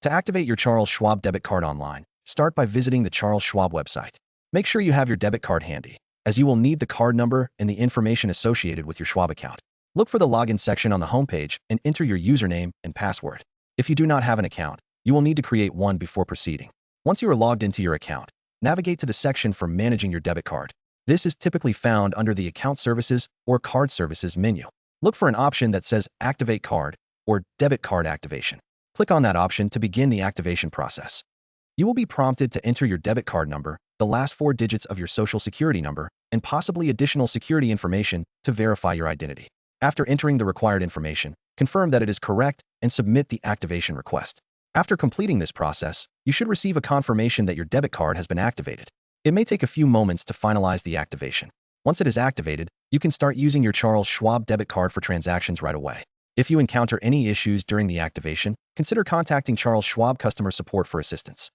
To activate your Charles Schwab debit card online, start by visiting the Charles Schwab website. Make sure you have your debit card handy, as you will need the card number and the information associated with your Schwab account. Look for the login section on the homepage and enter your username and password. If you do not have an account, you will need to create one before proceeding. Once you are logged into your account, navigate to the section for managing your debit card. This is typically found under the Account Services or Card Services menu. Look for an option that says Activate Card or Debit Card Activation. Click on that option to begin the activation process. You will be prompted to enter your debit card number, the last 4 digits of your Social Security number, and possibly additional security information to verify your identity. After entering the required information, confirm that it is correct and submit the activation request. After completing this process, you should receive a confirmation that your debit card has been activated. It may take a few moments to finalize the activation. Once it is activated, you can start using your Charles Schwab debit card for transactions right away. If you encounter any issues during the activation, consider contacting Charles Schwab customer support for assistance.